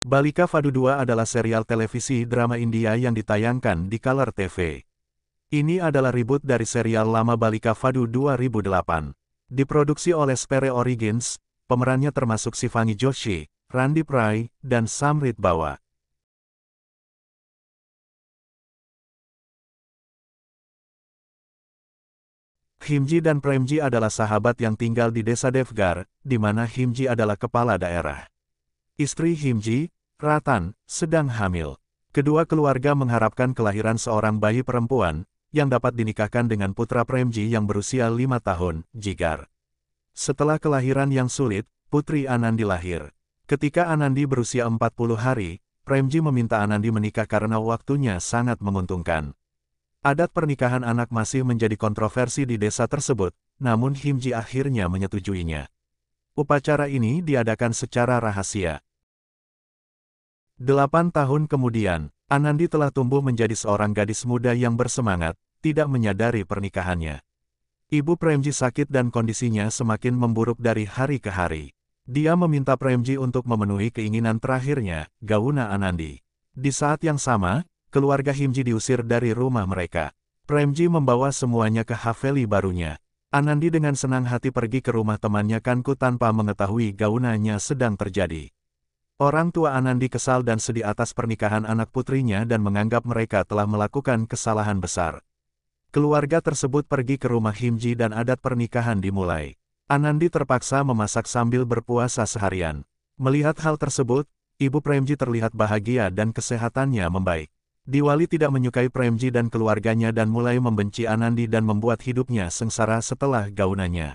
Balika Fadu 2 adalah serial televisi drama India yang ditayangkan di Color TV. Ini adalah reboot dari serial lama Balika Fadu 2008. Diproduksi oleh Sphere Origins, pemerannya termasuk Shivangi Joshi, Randip Rai, dan Samrit Bawa. Himji dan Premji adalah sahabat yang tinggal di desa Devgar, di mana Himji adalah kepala daerah. Istri Himji, Ratan, sedang hamil. Kedua keluarga mengharapkan kelahiran seorang bayi perempuan, yang dapat dinikahkan dengan putra Premji yang berusia 5 tahun, Jigar. Setelah kelahiran yang sulit, putri Anandi lahir. Ketika Anandi berusia 40 hari, Premji meminta Anandi menikah karena waktunya sangat menguntungkan. Adat pernikahan anak masih menjadi kontroversi di desa tersebut, namun Himji akhirnya menyetujuinya. Upacara ini diadakan secara rahasia. 8 tahun kemudian, Anandi telah tumbuh menjadi seorang gadis muda yang bersemangat, tidak menyadari pernikahannya. Ibu Premji sakit dan kondisinya semakin memburuk dari hari ke hari. Dia meminta Premji untuk memenuhi keinginan terakhirnya, Gauna Anandi. Di saat yang sama, keluarga Himji diusir dari rumah mereka. Premji membawa semuanya ke haveli barunya. Anandi dengan senang hati pergi ke rumah temannya Kanku tanpa mengetahui gaunanya sedang terjadi. Orang tua Anandi kesal dan sedih atas pernikahan anak putrinya dan menganggap mereka telah melakukan kesalahan besar. Keluarga tersebut pergi ke rumah Himji dan adat pernikahan dimulai. Anandi terpaksa memasak sambil berpuasa seharian. Melihat hal tersebut, ibu Premji terlihat bahagia dan kesehatannya membaik. Diwali tidak menyukai Premji dan keluarganya dan mulai membenci Anandi dan membuat hidupnya sengsara setelah gaunannya.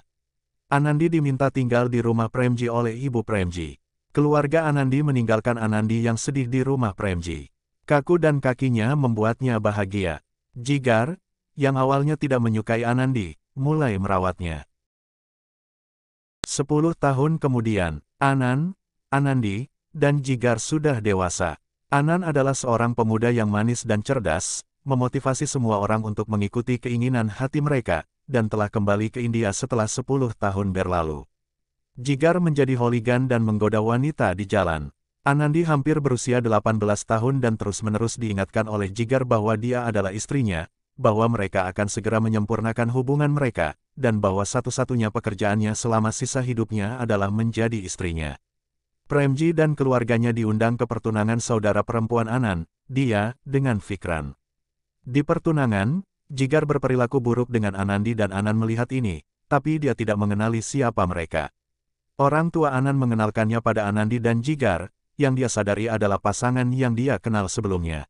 Anandi diminta tinggal di rumah Premji oleh ibu Premji. Keluarga Anandi meninggalkan Anandi yang sedih di rumah Premji. Kaku dan kakinya membuatnya bahagia. Jigar, yang awalnya tidak menyukai Anandi, mulai merawatnya. 10 tahun kemudian, Anandi, dan Jigar sudah dewasa. Anan adalah seorang pemuda yang manis dan cerdas, memotivasi semua orang untuk mengikuti keinginan hati mereka, dan telah kembali ke India setelah 10 tahun berlalu. Jigar menjadi hooligan dan menggoda wanita di jalan. Anandi hampir berusia 18 tahun dan terus-menerus diingatkan oleh Jigar bahwa dia adalah istrinya, bahwa mereka akan segera menyempurnakan hubungan mereka, dan bahwa satu-satunya pekerjaannya selama sisa hidupnya adalah menjadi istrinya. Premji dan keluarganya diundang ke pertunangan saudara perempuan Anan, dia, dengan Fikran. Di pertunangan, Jigar berperilaku buruk dengan Anandi dan Anan melihat ini, tapi dia tidak mengenali siapa mereka. Orang tua Anan mengenalkannya pada Anandi dan Jigar, yang dia sadari adalah pasangan yang dia kenal sebelumnya.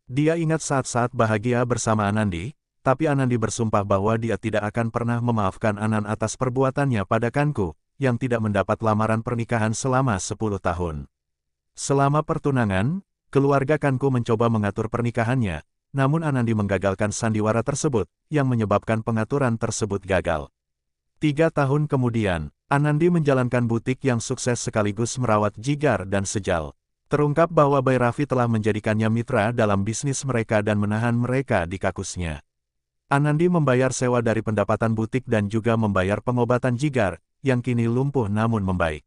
Dia ingat saat-saat bahagia bersama Anandi, tapi Anandi bersumpah bahwa dia tidak akan pernah memaafkan Anan atas perbuatannya pada Kanku, yang tidak mendapat lamaran pernikahan selama 10 tahun. Selama pertunangan, keluarga Kanku mencoba mengatur pernikahannya, namun Anandi menggagalkan sandiwara tersebut, yang menyebabkan pengaturan tersebut gagal. 3 tahun kemudian, Anandi menjalankan butik yang sukses sekaligus merawat Jigar dan Sejal. Terungkap bahwa Bhairavi telah menjadikannya mitra dalam bisnis mereka dan menahan mereka di kakusnya. Anandi membayar sewa dari pendapatan butik dan juga membayar pengobatan Jigar, yang kini lumpuh namun membaik.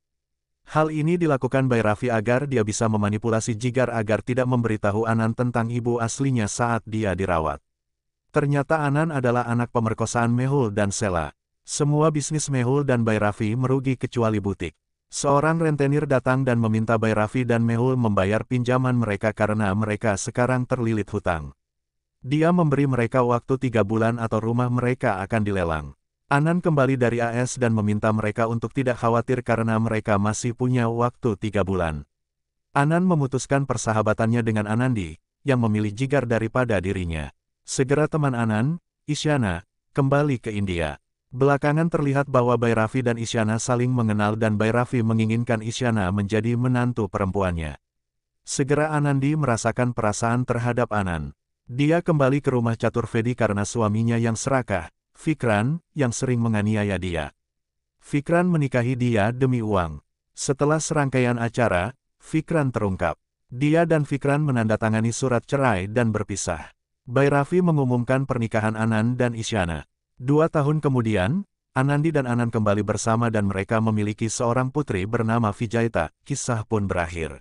Hal ini dilakukan Bhairavi agar dia bisa memanipulasi Jigar agar tidak memberitahu Anan tentang ibu aslinya saat dia dirawat. Ternyata Anan adalah anak pemerkosaan Mehul dan Sela. Semua bisnis Mehul dan Bhairavi merugi kecuali butik. Seorang rentenir datang dan meminta Bhairavi dan Mehul membayar pinjaman mereka karena mereka sekarang terlilit hutang. Dia memberi mereka waktu 3 bulan atau rumah mereka akan dilelang. Anan kembali dari AS dan meminta mereka untuk tidak khawatir karena mereka masih punya waktu 3 bulan. Anan memutuskan persahabatannya dengan Anandi, yang memilih Jigar daripada dirinya. Segera teman Anan, Isyana, kembali ke India. Belakangan terlihat bahwa Bhairavi dan Isyana saling mengenal dan Bhairavi menginginkan Isyana menjadi menantu perempuannya. Segera Anandi merasakan perasaan terhadap Anan. Dia kembali ke rumah Chaturvedi karena suaminya yang serakah, Fikran, yang sering menganiaya dia. Fikran menikahi dia demi uang. Setelah serangkaian acara, Fikran terungkap. Dia dan Fikran menandatangani surat cerai dan berpisah. Bhairavi mengumumkan pernikahan Anan dan Isyana. 2 tahun kemudian, Anandi dan Anan kembali bersama dan mereka memiliki seorang putri bernama Vijayata, kisah pun berakhir.